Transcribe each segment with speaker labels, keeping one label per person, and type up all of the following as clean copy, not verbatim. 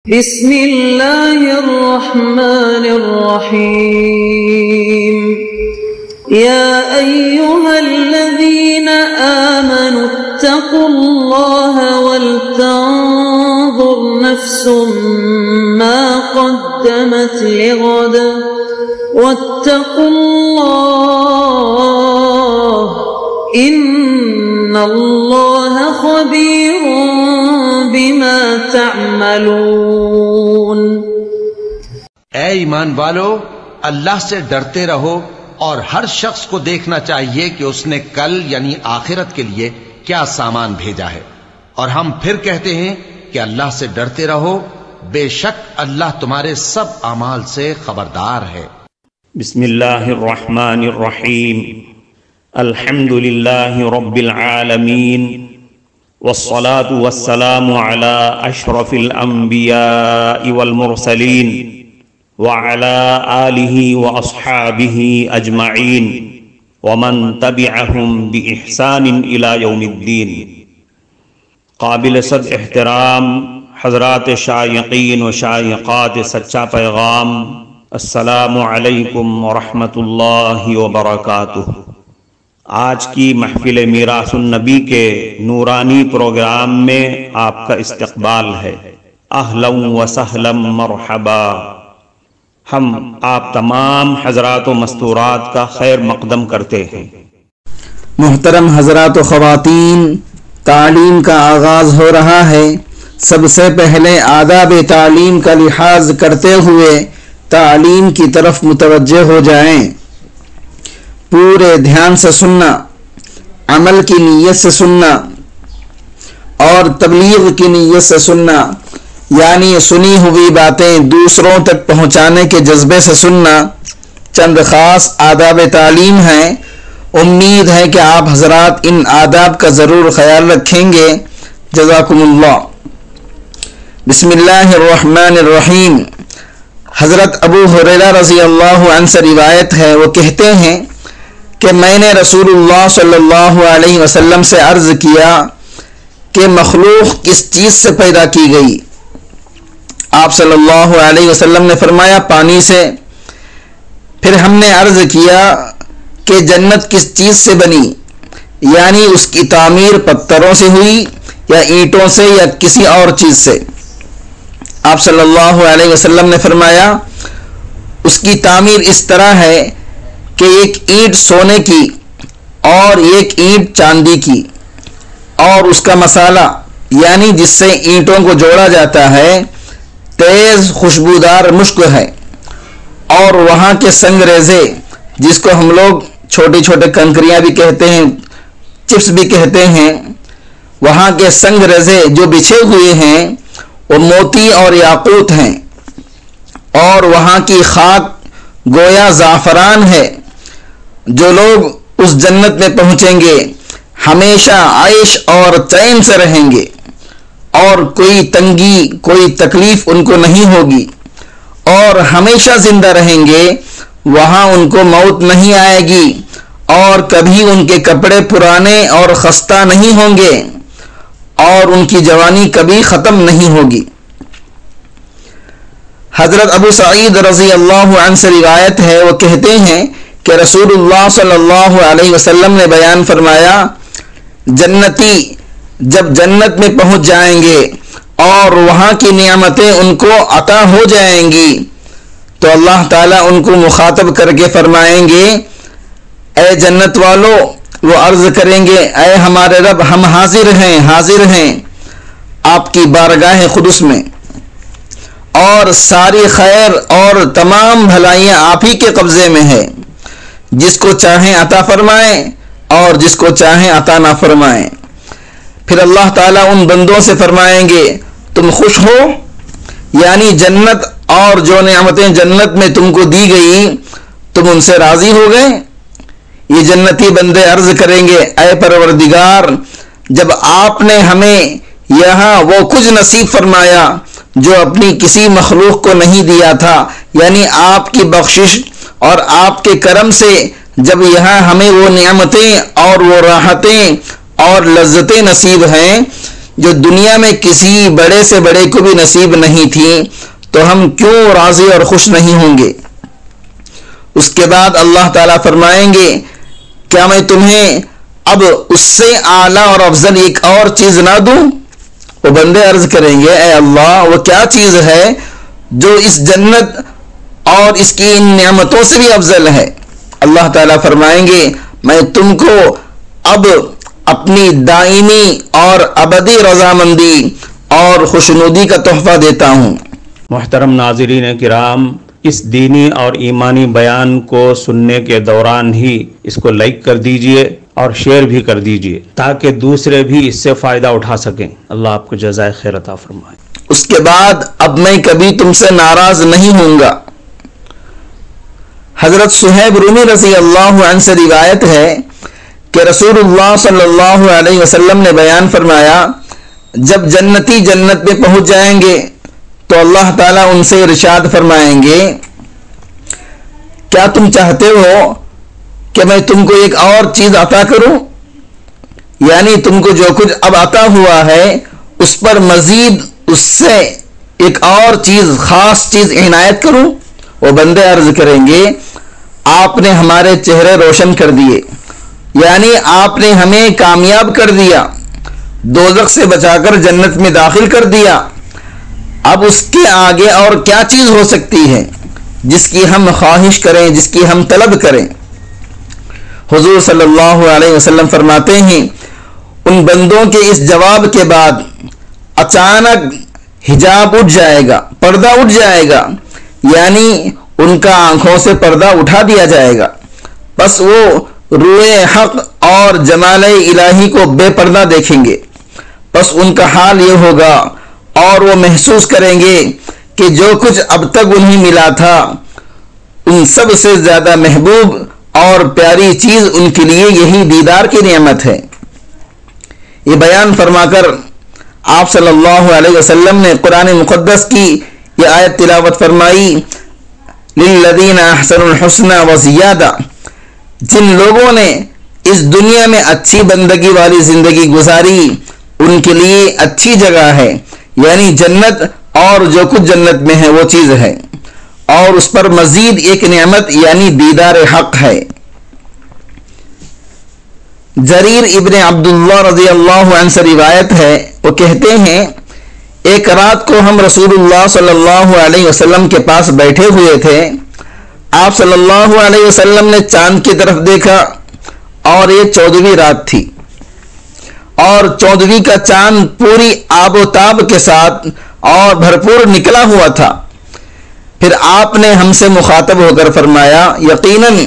Speaker 1: بسم اللہ الرحمن الرحیم یا ایہا الذین آمنوا اتقوا اللہ ولتنظر نفس ما قدمت لغد واتقوا اللہ ان اللہ خبیر بما تعملون۔
Speaker 2: اے ایمان والو، اللہ سے ڈرتے رہو اور ہر شخص کو دیکھنا چاہیے کہ اس نے کل یعنی آخرت کے لیے کیا سامان بھیجا ہے، اور ہم پھر کہتے ہیں کہ اللہ سے ڈرتے رہو، بے شک اللہ تمہارے سب اعمال سے خبردار ہے۔
Speaker 3: بسم اللہ الرحمن الرحیم، الحمد للہ رب العالمین، والصلاة والسلام على أشرف الأنبياء والمرسلين وعلى آله وأصحابه أجمعين ومن تبعهم بإحسان إلى يوم الدين۔ قابل صد احترام حضرات شائقین و شائقات سچا پیغام، السلام علیکم ورحمۃ اللہ وبرکاتہ۔ آج کی محفل میراث النبی کے نورانی پروگرام میں آپ کا استقبال ہے۔ اہلا و سہلا مرحبا۔ ہم آپ تمام حضرات و مستورات کا خیر مقدم کرتے ہیں۔
Speaker 4: محترم حضرات و خواتین، تعلیم کا آغاز ہو رہا ہے۔ سب سے پہلے آداب تعلیم کا لحاظ کرتے ہوئے تعلیم کی طرف متوجہ ہو جائیں۔ پورے دھیان سے سننا، عمل کی نیت سے سننا اور تبلیغ کی نیت سے سننا، یعنی سنی ہوئی باتیں دوسروں تک پہنچانے کے جذبے سے سننا۔ چند خاص آداب تعلیم ہیں، امید ہے کہ آپ حضرات ان آداب کا ضرور خیال رکھیں گے۔ جزاکم اللہ۔ بسم اللہ الرحمن الرحیم۔ حضرت ابو ہریرہ رضی اللہ عنہ سے روایت ہے، وہ کہتے ہیں کہ میں نے رسول اللہ صلی اللہ علیہ وسلم سے عرض کیا کہ مخلوق کس چیز سے پیدا کی گئی؟ آپ صلی اللہ علیہ وسلم نے فرمایا پانی سے۔ پھر ہم نے عرض کیا کہ جنت کس چیز سے بنی؟ یعنی اس کی تعمیر پتھروں سے ہوئی یا اینٹوں سے یا کسی اور چیز سے؟ آپ صلی اللہ علیہ وسلم نے فرمایا اس کی تعمیر اس طرح ہے کہ ایک اینٹ سونے کی اور ایک اینٹ چاندی کی، اور اس کا مسالہ یعنی جس سے اینٹوں کو جوڑا جاتا ہے تیز خوشبودار مشک ہے، اور وہاں کے سنگ ریزے جس کو ہم لوگ چھوٹے چھوٹے کنکریاں بھی کہتے ہیں، چپس بھی کہتے ہیں، وہاں کے سنگ ریزے جو بچھے ہوئے ہیں وہ موتی اور یاقوت ہیں، اور وہاں کی خاک گویا زعفران ہے۔ جو لوگ اس جنت میں پہنچیں گے ہمیشہ عیش اور چین سے رہیں گے، اور کوئی تنگی کوئی تکلیف ان کو نہیں ہوگی، اور ہمیشہ زندہ رہیں گے۔ وہاں ان کو موت نہیں آئے گی، اور کبھی ان کے کپڑے پرانے اور خستہ نہیں ہوں گے، اور ان کی جوانی کبھی ختم نہیں ہوگی۔ حضرت ابو سعید رضی اللہ عنہ سے روایت ہے، وہ کہتے ہیں کہ رسول اللہ صلی اللہ علیہ وسلم نے بیان فرمایا جنتی جب جنت میں پہنچ جائیں گے اور وہاں کی نعمتیں ان کو عطا ہو جائیں گی تو اللہ تعالیٰ ان کو مخاطب کر کے فرمائیں گے اے جنت والو، وہ عرض کریں گے اے ہمارے رب، ہم حاضر ہیں آپ کی بارگاہ قدس میں، اور ساری خیر اور تمام بھلائیاں آپ ہی کے قبضے میں ہے، جس کو چاہیں عطا فرمائیں اور جس کو چاہیں عطا نہ فرمائیں۔ پھر اللہ تعالیٰ ان بندوں سے فرمائیں گے تم خوش ہو؟ یعنی جنت اور جو نعمتیں جنت میں تم کو دی گئی تم ان سے راضی ہو گئے؟ یہ جنتی بندے عرض کریں گے اے پروردگار، جب آپ نے ہمیں یہاں وہ کچھ نصیب فرمایا جو اپنی کسی مخلوق کو نہیں دیا تھا، یعنی آپ کی بخشش اور آپ کے کرم سے جب یہاں ہمیں وہ نعمتیں اور وہ راحتیں اور لذتیں نصیب ہیں جو دنیا میں کسی بڑے سے بڑے کو بھی نصیب نہیں تھی، تو ہم کیوں راضی اور خوش نہیں ہوں گے؟ اس کے بعد اللہ تعالیٰ فرمائیں گے کیا میں تمہیں اب اس سے اعلیٰ اور افضل ایک اور چیز نہ دوں؟ وہ بندے عرض کریں گے اے اللہ وہ کیا چیز ہے جو اس جنت اور اس کی ان نعمتوں سے بھی افضل ہے؟ اللہ تعالیٰ فرمائیں گے میں تم کو اب اپنی دائمی اور ابدی رضامندی اور خوشنودی کا تحفہ دیتا ہوں۔
Speaker 3: محترم ناظرین کرام، اس دینی اور ایمانی بیان کو سننے کے دوران ہی اس کو لائک کر دیجئے اور شیئر بھی کر دیجئے تاکہ دوسرے بھی اس سے فائدہ اٹھا سکیں۔ اللہ آپ کو جزائے خیر عطا فرمائے۔
Speaker 4: اس کے بعد اب میں کبھی تم سے ناراض نہیں ہوں گا۔ حضرت صہیب رومی رضی اللہ عنہ سے روایت ہے کہ رسول اللہ صلی اللہ علیہ وسلم نے بیان فرمایا جب جنتی جنت میں پہنچ جائیں گے تو اللہ تعالیٰ ان سے ارشاد فرمائیں گے کیا تم چاہتے ہو کہ میں تم کو ایک اور چیز عطا کروں؟ یعنی تم کو جو کچھ اب عطا ہوا ہے اس پر مزید اس سے ایک اور چیز خاص چیز عنایت کروں؟ وہ بندے عرض کریں گے آپ نے ہمارے چہرے روشن کر دیے، یعنی آپ نے ہمیں کامیاب کر دیا، دوزخ سے بچا کر جنت میں داخل کر دیا، اب اس کے آگے اور کیا چیز ہو سکتی ہے جس کی ہم خواہش کریں، جس کی ہم طلب کریں؟ حضور صلی اللہ علیہ وسلم فرماتے ہیں ان بندوں کے اس جواب کے بعد اچانک حجاب اٹھ جائے گا، پردہ اٹھ جائے گا، یعنی ان کا آنکھوں سے پردہ اٹھا دیا جائے گا، بس وہ روئے حق اور جمال الہی کو بے پردہ دیکھیں گے۔ بس ان کا حال یہ ہوگا اور وہ محسوس کریں گے کہ جو کچھ اب تک انہیں ملا تھا ان سب سے زیادہ محبوب اور پیاری چیز ان کے لیے یہی دیدار کی نعمت ہے۔ یہ بیان فرما کر آپ صلی اللہ علیہ وسلم نے قرآن مقدس کی یہ آیت تلاوت فرمائی للذین احسنوا الحسنى وزیادہ، جن لوگوں نے اس دنیا میں اچھی بندگی والی زندگی گزاری ان کے لیے اچھی جگہ ہے، یعنی جنت اور جو کچھ جنت میں ہے وہ چیز ہے، اور اس پر مزید ایک نعمت یعنی دیدار حق ہے۔ جریر ابن عبداللہ رضی اللہ عنہ سے روایت ہے، وہ کہتے ہیں ایک رات کو ہم رسول اللہ صلی اللہ علیہ وسلم کے پاس بیٹھے ہوئے تھے، آپ صلی اللہ علیہ وسلم نے چاند کی طرف دیکھا اور یہ 14ویں رات تھی اور 14ویں کا چاند پوری آب و تاب کے ساتھ اور بھرپور نکلا ہوا تھا۔ پھر آپ نے ہم سے مخاطب ہو کر فرمایا یقیناً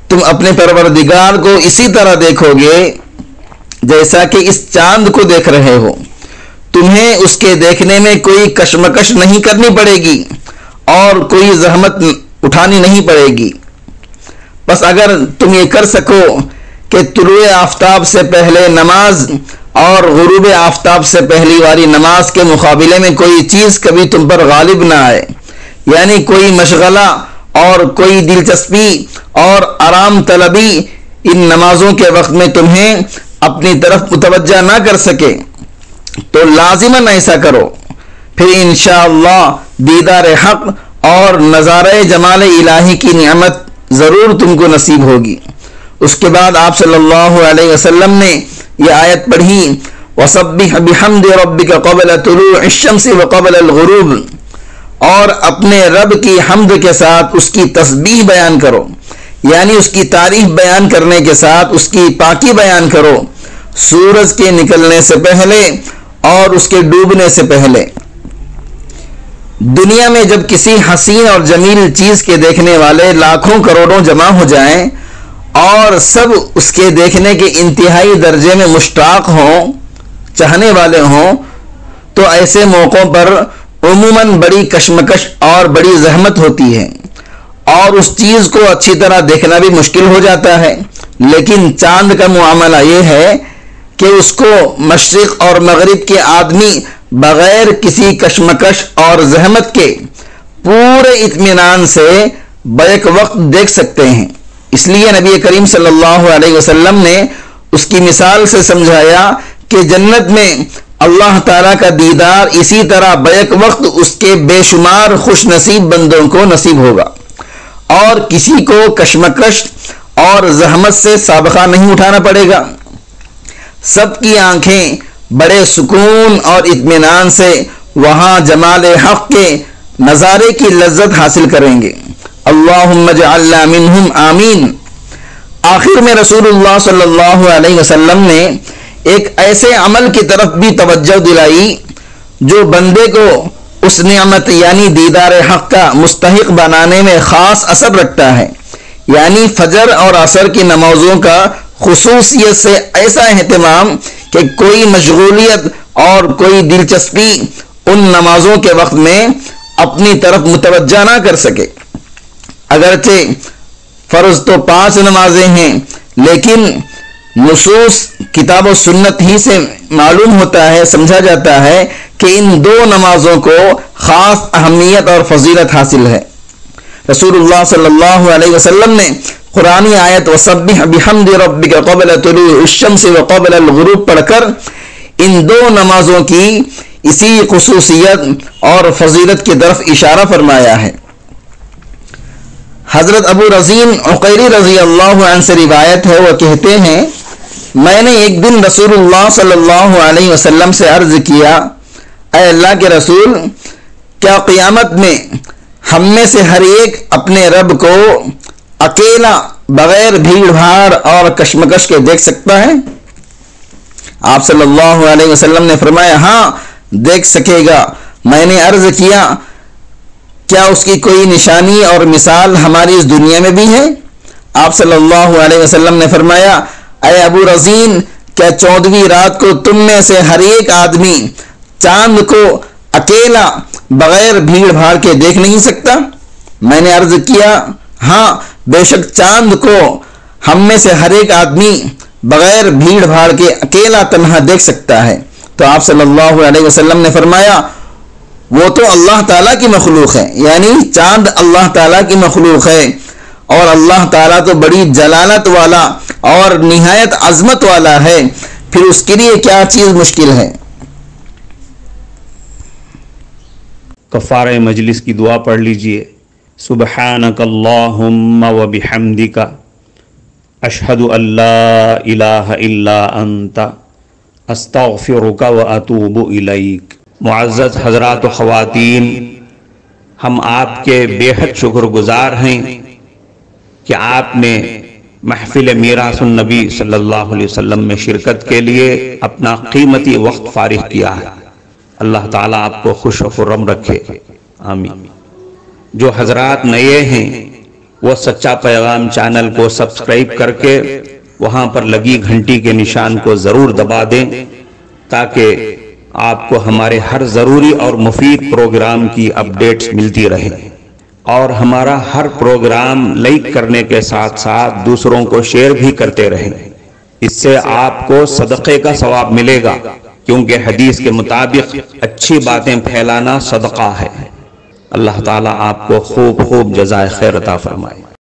Speaker 4: تم اپنے پروردگار کو اسی طرح دیکھو گے جیسا کہ اس چاند کو دیکھ رہے ہو، تمہیں اس کے دیکھنے میں کوئی کشمکش نہیں کرنی پڑے گی اور کوئی زحمت اٹھانی نہیں پڑے گی۔ بس اگر تم یہ کر سکو کہ طلوع آفتاب سے پہلے نماز اور غروب آفتاب سے پہلی والی نماز کے مقابلے میں کوئی چیز کبھی تم پر غالب نہ آئے، یعنی کوئی مشغلہ اور کوئی دلچسپی اور آرام طلبی ان نمازوں کے وقت میں تمہیں اپنی طرف متوجہ نہ کر سکے تو لازماً ایسا کرو، پھر انشاءاللہ دیدار حق اور نظارہ جمال الہی کی نعمت ضرور تم کو نصیب ہوگی۔ اس کے بعد آپ صلی اللہ علیہ وسلم نے یہ آیت پڑھی وَسَبِّحْ بِحَمْدِ رَبِّكَ قَبْلَ طُلُوعِ الشَّمْسِ وَقَبْلَ الْغُرُوبِ، اور اپنے رب کی حمد کے ساتھ اس کی تسبیح بیان کرو، یعنی اس کی تعریف بیان کرنے کے ساتھ اس کی پاکی بیان کرو سورج کے نکلنے سے پہلے اور اس کے ڈوبنے سے پہلے۔ دنیا میں جب کسی حسین اور جمیل چیز کے دیکھنے والے لاکھوں کروڑوں جمع ہو جائیں اور سب اس کے دیکھنے کے انتہائی درجے میں مشتاق ہوں، چاہنے والے ہوں، تو ایسے موقعوں پر عموماً بڑی کشمکش اور بڑی زحمت ہوتی ہے اور اس چیز کو اچھی طرح دیکھنا بھی مشکل ہو جاتا ہے۔ لیکن چاند کا معاملہ یہ ہے کہ اس کو مشرق اور مغرب کے آدمی بغیر کسی کشمکش اور زحمت کے پورے اطمینان سے بیک وقت دیکھ سکتے ہیں۔ اس لیے نبی کریم صلی اللہ علیہ وسلم نے اس کی مثال سے سمجھایا کہ جنت میں اللہ تعالیٰ کا دیدار اسی طرح بیک وقت اس کے بے شمار خوش نصیب بندوں کو نصیب ہوگا، اور کسی کو کشمکش اور زحمت سے سابقہ نہیں اٹھانا پڑے گا۔ سب کی آنکھیں بڑے سکون اور اطمینان سے وہاں جمال حق کے نظارے کی لذت حاصل کریں گے۔ اللہم اجعلنا منہم آمین۔ آخر میں رسول اللہ صلی اللہ علیہ وسلم نے ایک ایسے عمل کی طرف بھی توجہ دلائی جو بندے کو اس نعمت یعنی دیدار حق کا مستحق بنانے میں خاص اثر رکھتا ہے، یعنی فجر اور عصر کی نمازوں کا خصوصیت سے ایسا اہتمام کہ کوئی مشغولیت اور کوئی دلچسپی ان نمازوں کے وقت میں اپنی طرف متوجہ نہ کر سکے۔ اگرچہ فرض تو 5 نمازیں ہیں، لیکن نصوص کتاب و سنت ہی سے معلوم ہوتا ہے، سمجھا جاتا ہے کہ ان 2 نمازوں کو خاص اہمیت اور فضیلت حاصل ہے۔ رسول اللہ صلی اللہ علیہ وسلم نے قرآنی آیت وَسَبِّحْ بِحَمْدِ رَبِّكَ قَبْلَ طُلُوعِ الشَّمْسِ وَقَبْلَ الْغُرُوبِ پڑھ کر ان 2 نمازوں کی اسی خصوصیت اور فضیلت کی طرف اشارہ فرمایا ہے۔ حضرت ابو رزین عقیلی رضی اللہ عنہ سے روایت ہے، وہ کہتے ہیں میں نے ایک دن رسول اللہ صلی اللہ علیہ وسلم سے عرض کیا، اے اللہ کے رسول، کیا قیامت میں ہم میں سے ہر ایک اپنے رب کو اکیلا بغیر بھیڑ بھاڑ اور کشمکش کے دیکھ سکتا ہے؟ آپ صلی اللہ علیہ وسلم نے فرمایا ہاں دیکھ سکے گا۔ میں نے عرض کیا کیا اس کی کوئی نشانی اور مثال ہماری اس دنیا میں بھی ہے؟ آپ صلی اللہ علیہ وسلم نے فرمایا اے ابو رزین، کیا 14ویں رات کو تم میں سے ہر ایک آدمی چاند کو اکیلا بغیر بھیڑ بھاڑ کے دیکھ نہیں سکتا؟ میں نے عرض کیا ہاں بے شک چاند کو ہم میں سے ہر ایک آدمی بغیر بھیڑ بھاڑ کے اکیلا تنہا دیکھ سکتا ہے۔ تو آپ صلی اللہ علیہ وسلم نے فرمایا وہ تو اللہ تعالیٰ کی مخلوق ہے، یعنی چاند اللہ تعالیٰ کی مخلوق ہے، اور اللہ تعالیٰ تو بڑی جلالت والا اور نہایت عظمت والا ہے، پھر اس کے لیے کیا چیز مشکل ہے۔
Speaker 3: کفارہ مجلس کی دعا پڑھ لیجئے۔ سبحانک اللہم و بحمدک اشہد ان لا الہ الا انت استغفرک و اتوب الیک۔ معزز حضرات و خواتین، ہم آپ کے بے حد شکر گزار ہیں کہ آپ نے محفل میراث النبی صلی اللہ علیہ وسلم میں شرکت کے لیے اپنا قیمتی وقت فارغ کیا ہے۔ اللہ تعالیٰ آپ کو خوش و خرم رکھے، آمین۔ جو حضرات نئے ہیں وہ سچا پیغام چینل کو سبسکرائب کر کے وہاں پر لگی گھنٹی کے نشان کو ضرور دبا دیں تاکہ آپ کو ہمارے ہر ضروری اور مفید پروگرام کی اپڈیٹس ملتی رہے، اور ہمارا ہر پروگرام لائک کرنے کے ساتھ ساتھ دوسروں کو شیئر بھی کرتے رہیں۔ اس سے آپ کو صدقے کا ثواب ملے گا، کیونکہ حدیث کے مطابق اچھی باتیں پھیلانا صدقہ ہے۔ اللہ تعالیٰ آپ کو خوب خوب جزائے خیر عطا فرمائے۔